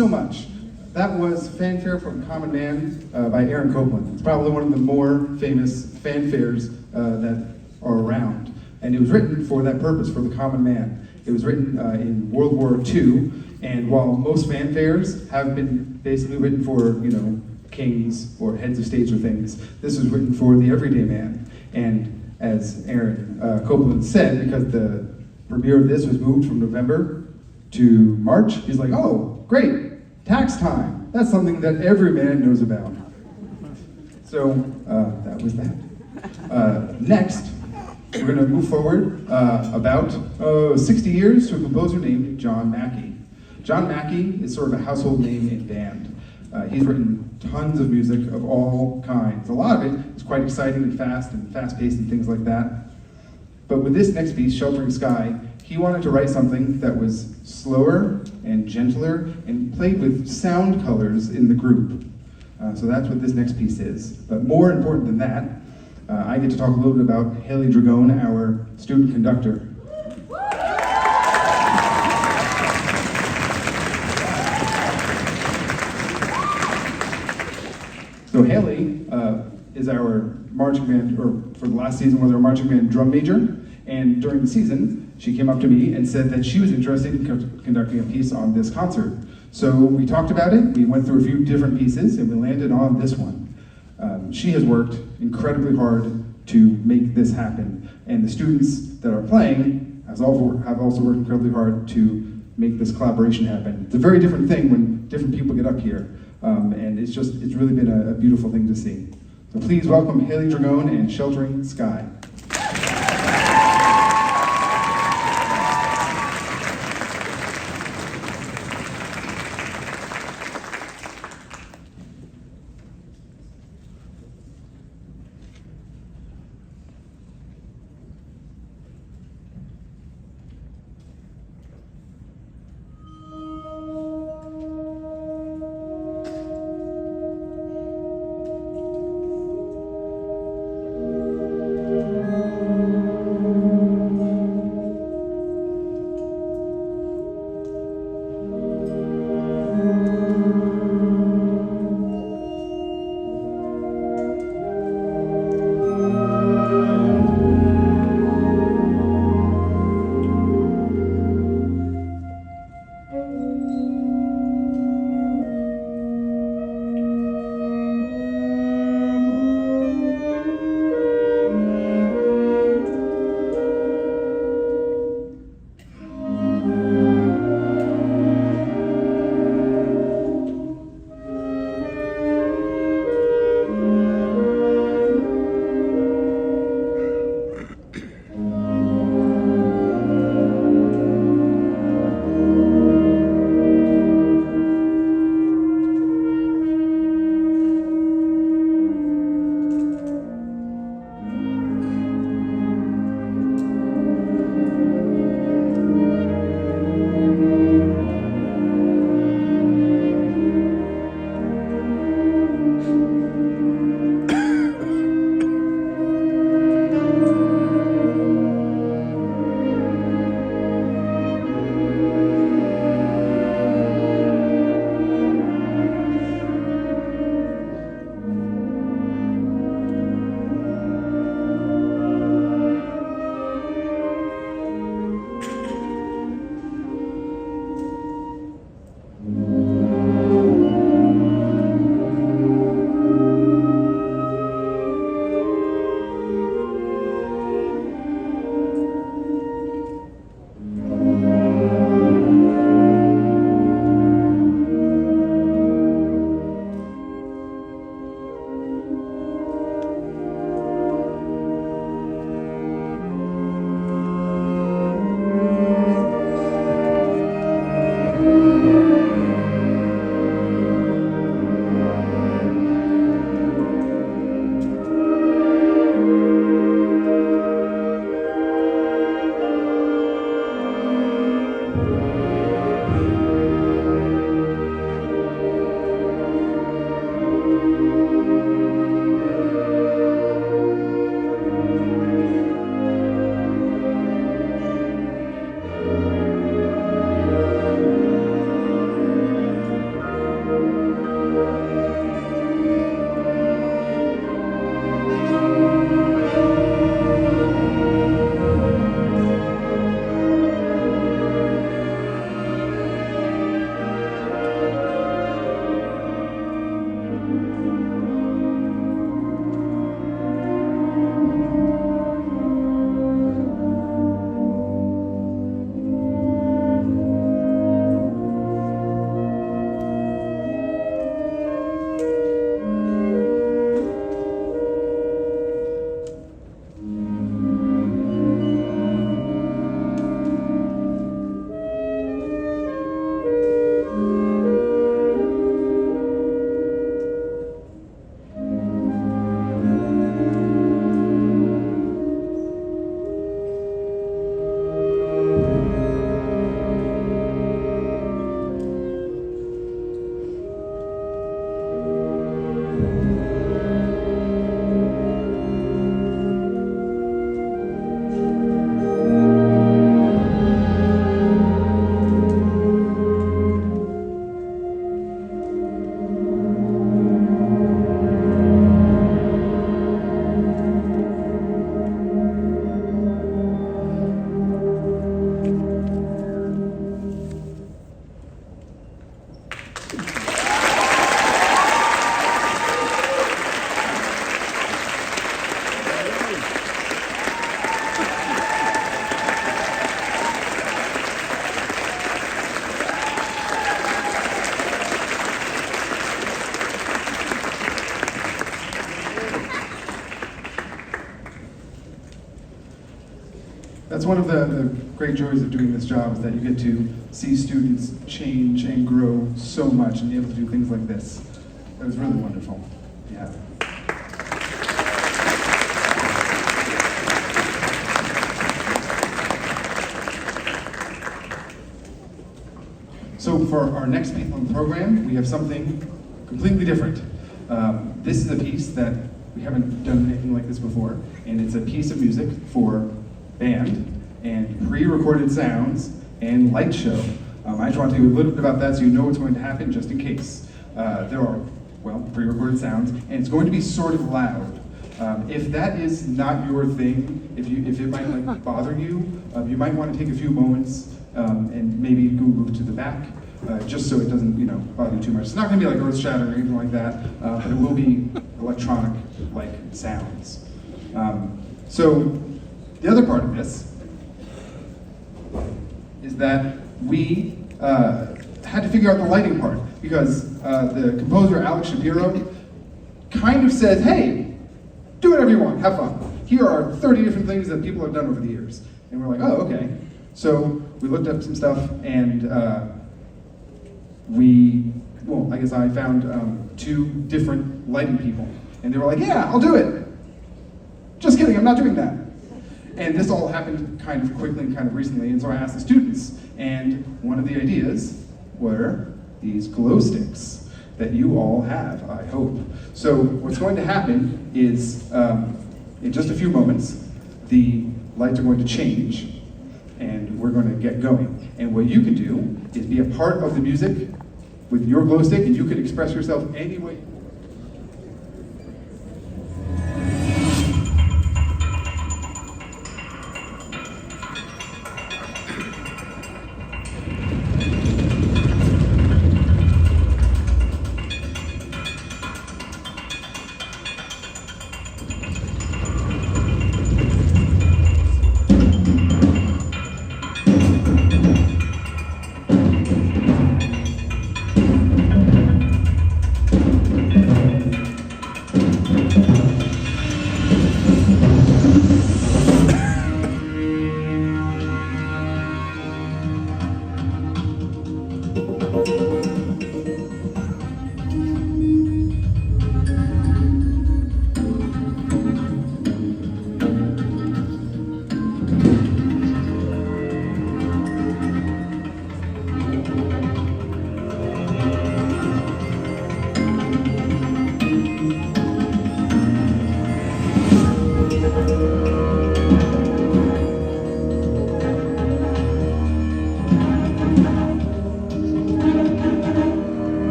so much. That was Fanfare from Common Man by Aaron Copland. It's probably one of the more famous fanfares that are around. And it was written for that purpose, for the common man. It was written in World War II, and while most fanfares have been basically written for, kings or heads of states or things, this was written for the everyday man. And as Aaron Copland said, because the premiere of this was moved from November to March, he's like, oh, great, tax time. That's something that every man knows about. So that was that. Next, we're going to move forward about 60 years to a composer named John Mackey. John Mackey is sort of a household name in band. He's written tons of music of all kinds. A lot of it is quite exciting and fast-paced and things like that. But with this next piece, Sheltering Sky, he wanted to write something that was slower and gentler and played with sound colors in the group. So that's what this next piece is. But more important than that, I get to talk a little bit about Haley Dragone, our student conductor. So Haley is our marching band, or for the last season was our marching band drum major, and during the season, she came up to me and said that she was interested in conducting a piece on this concert. So we talked about it, we went through a few different pieces, and we landed on this one. She has worked incredibly hard to make this happen, and the students that are playing have also worked incredibly hard to make this collaboration happen. It's a very different thing when different people get up here, and it's really been a beautiful thing to see. So please welcome Haley Dragone and Sheltering Sky. that's one of the great joys of doing this job, is that you get to see students change and grow so much and be able to do things like this. It was really wonderful. Yeah. So for our next piece on the program, we have something completely different. This is a piece that we haven't done anything like this before, and it's a piece of music for band and pre-recorded sounds and light show. I just want to tell you a little bit about that so you know what's going to happen, just in case. There are, well, pre-recorded sounds, and it's going to be sort of loud. If that is not your thing, if it might like bother you, you might want to take a few moments and maybe go move to the back, just so it doesn't, bother you too much. It's not going to be like earth-shattering or anything like that, but it will be electronic-like sounds. So the other part of this is that we had to figure out the lighting part, because the composer Alex Shapiro kind of said, hey, do whatever you want, have fun. Here are 30 different things that people have done over the years. And we're like, oh, okay. So we looked up some stuff, and I found 2 different lighting people. And they were like, yeah, I'll do it. Just kidding, I'm not doing that. And this all happened kind of quickly and kind of recently, and so I asked the students, and one of the ideas were these glow sticks that you all have, I hope. So what's going to happen is, in just a few moments, the lights are going to change, and we're going to get going. And what you can do is be a part of the music with your glow stick, and you can express yourself any way.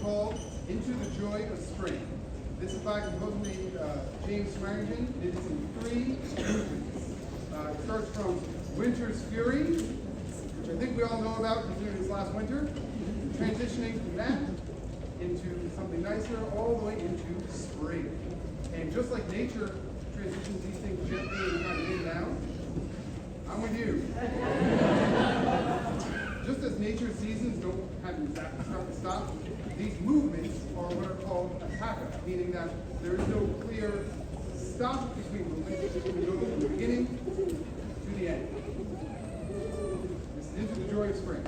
called Into the Joy of Spring. This is by a composer named James Swearingen. It is in 3 movements. It starts from Winter's Fury, which I think we all know about considering it's last winter, transitioning from that into something nicer, all the way into spring. And just like nature transitions these things gently and kind of in and out, I'm with you. Just as nature's seasons don't have exactly start and stop, these movements are what are called attacca, meaning that there is no clear stop between movements. We go from the beginning to the end. This is Into the Joy of Spring.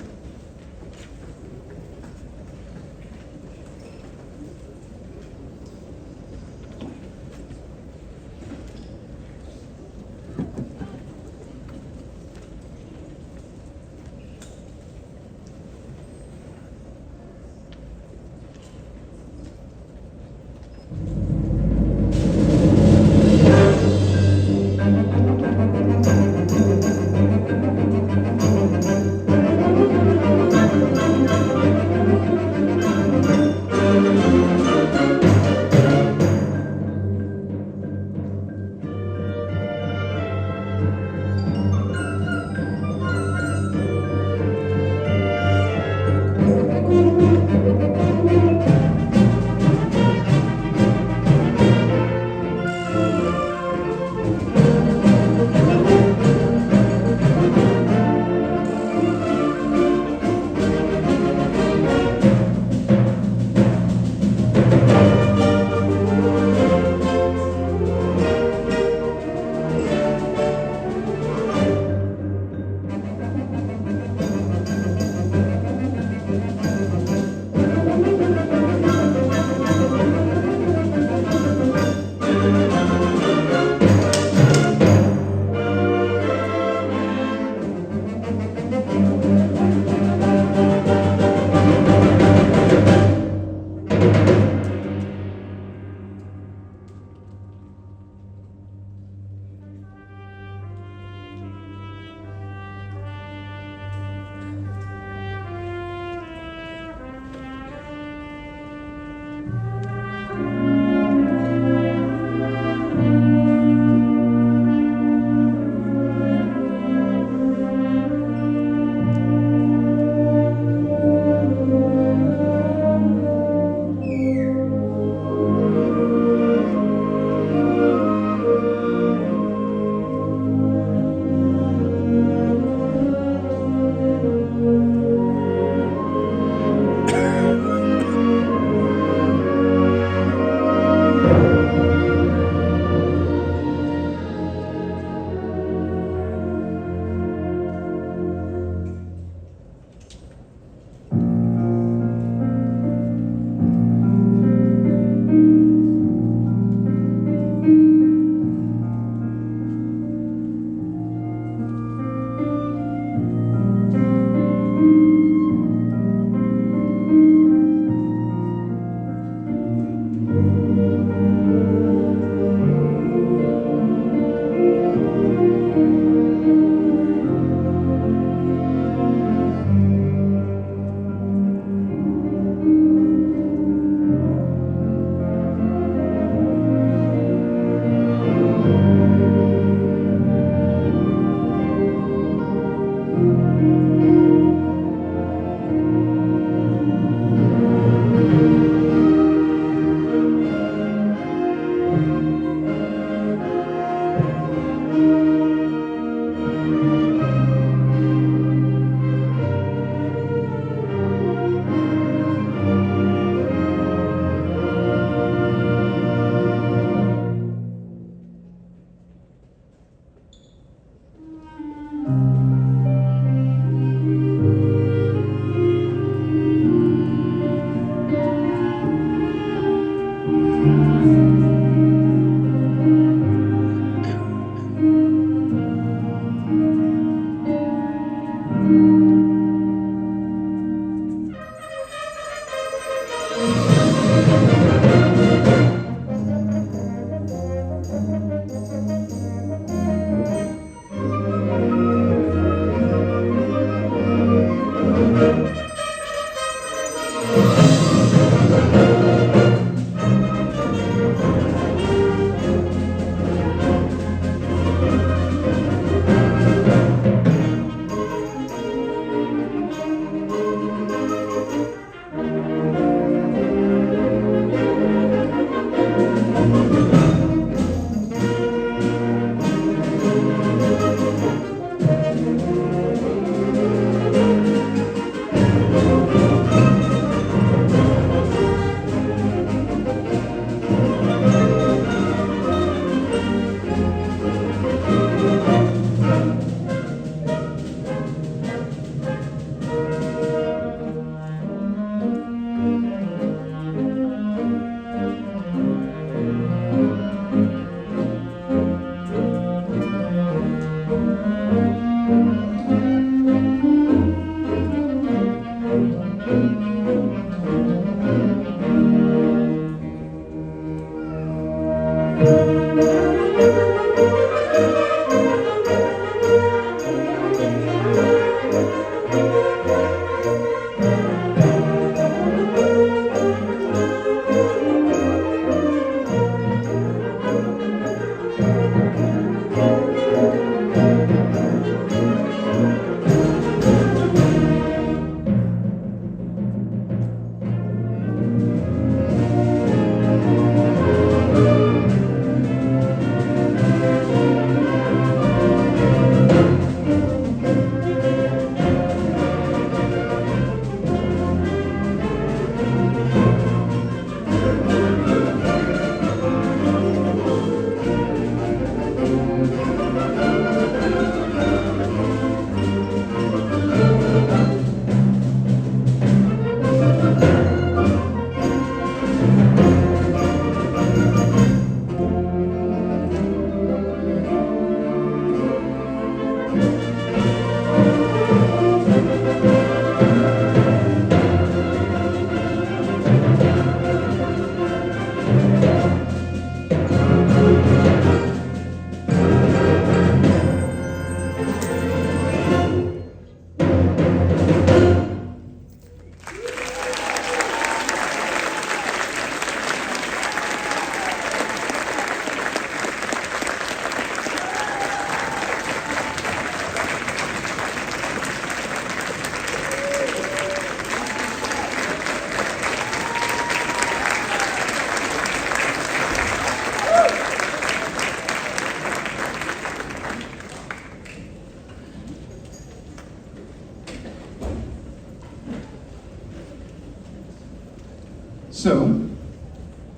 So,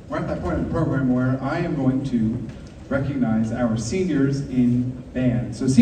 we're at that point in the program where I am going to recognize our seniors in band. So seniors.